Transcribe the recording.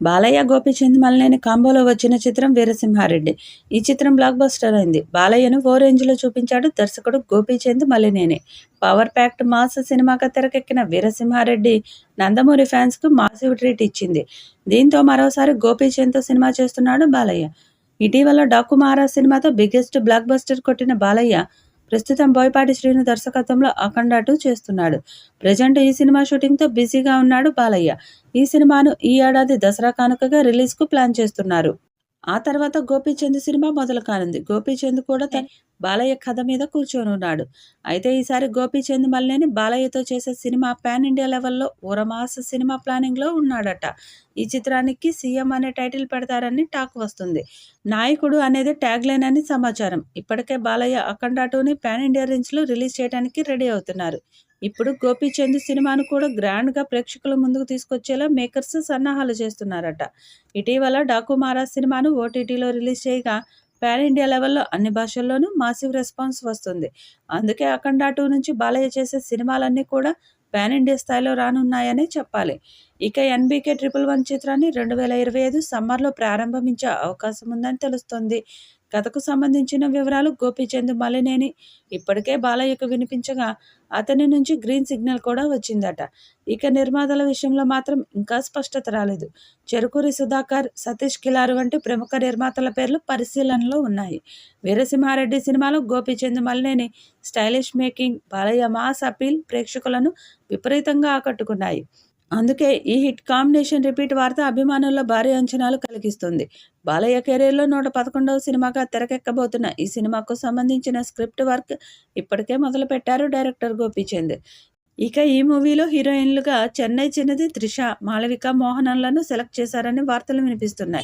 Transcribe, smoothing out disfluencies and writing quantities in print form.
బాలయ్య, గోపీచంద్ మలినేని కాంబోలో వచ్చిన చిత్రం వీరసింహారెడ్డి. ఈ చిత్రం బ్లాక్ బస్టర్ అయింది. బాలయ్యను ఓ రేంజ్లో చూపించాడు దర్శకుడు Gopichand Malineni. Power packed mass సినిమాగా తెరకెక్కిన వీరసింహారెడ్డి నందమూరి ఫ్యాన్స్కు మాసివ్ ట్రీట్ ఇచ్చింది. దీంతో మరోసారి గోపీచంద్తో సినిమా చేస్తున్నాడు బాలయ్య. ఇటీవల డాకు మహారాజ్ సినిమాతో బిగ్గెస్ట్ బ్లాక్ బస్టర్ కొట్టిన బాలయ్య ప్రస్తుతం బోయపాటి శ్రీను దర్శకత్వంలో అఖండ 2 చేస్తున్నాడు. ప్రజెంట్ ఈ సినిమా షూటింగ్తో బిజీగా ఉన్నాడు బాలయ్య. ఈ సినిమాను ఈ ఏడాది దసరా కానుకగా రిలీజ్కు ప్లాన్ చేస్తున్నారు. ఆ తర్వాత గోపీచంద్ సినిమా మొదలు కానుంది. గోపీచంద్ కూడా తన బాలయ్య కథ మీద కూర్చొనున్నాడు. అయితే ఈసారి గోపీచంద్ మలినేని బాలయ్యతో చేసే సినిమా పాన్ ఇండియా లెవెల్లో ఓరమాస్ సినిమా ప్లానింగ్లో ఉన్నాడట. ఈ చిత్రానికి సీఎం అనే టైటిల్ పెడతారని టాక్ వస్తుంది. నాయకుడు అనేది ట్యాగ్ లైన్ అని సమాచారం. ఇప్పటికే బాలయ్య అఖండ 2ని పాన్ ఇండియా రేంజ్లో రిలీజ్ చేయడానికి రెడీ అవుతున్నారు. ఇప్పుడు గోపీచంద్ సినిమాను కూడా గ్రాండ్గా ప్రేక్షకుల ముందుకు తీసుకొచ్చేలా మేకర్స్ సన్నాహాలు చేస్తున్నారట. ఇటీవల డాకు మహారాజ్ సినిమాను ఓటీటీలో రిలీజ్ చేయగా పాన్ ఇండియా లెవెల్లో అన్ని భాషల్లోనూ మాసివ్ రెస్పాన్స్ వస్తుంది. అందుకే అఖండ 2 నుంచి బాలయ్య చేసే సినిమాలన్నీ కూడా పాన్ ఇండియా స్థాయిలో రానున్నాయనే చెప్పాలి. ఇక ఎన్బీకే 111 చిత్రాన్ని 2025 సమ్మర్లో ప్రారంభించే అవకాశం ఉందని తెలుస్తోంది. కథకు సంబంధించిన వివరాలు గోపీచంద్ మలినేని ఇప్పటికే బాలయ్యకు వినిపించగా అతని నుంచి గ్రీన్ సిగ్నల్ కూడా వచ్చిందట. ఇక నిర్మాతల విషయంలో మాత్రం ఇంకా స్పష్టత రాలేదు. చెరుకూరి సుధాకర్, సతీష్ కిలారు వంటి ప్రముఖ నిర్మాతల పేర్లు పరిశీలనలో ఉన్నాయి. వీరసింహారెడ్డి సినిమాలో Gopichand Malineni stylish making, Balayya mass appeal ప్రేక్షకులను విపరీతంగా ఆకట్టుకున్నాయి. అందుకే ఈ హిట్ కాంబినేషన్ రిపీట్ వార్త అభిమానుల్లో భారీ అంచనాలు కలిగిస్తుంది. బాలయ్య కెరీర్లో 111వ సినిమాగా తెరకెక్కబోతున్న ఈ సినిమాకు సంబంధించిన స్క్రిప్ట్ వర్క్ ఇప్పటికే మొదలుపెట్టారు డైరెక్టర్ గోపీచంద్. ఇక ఈ మూవీలో హీరోయిన్లుగా చెన్నై చిన్నది, త్రిష, మాళవిక మోహనన్లను సెలెక్ట్ చేశారని వార్తలు వినిపిస్తున్నాయి.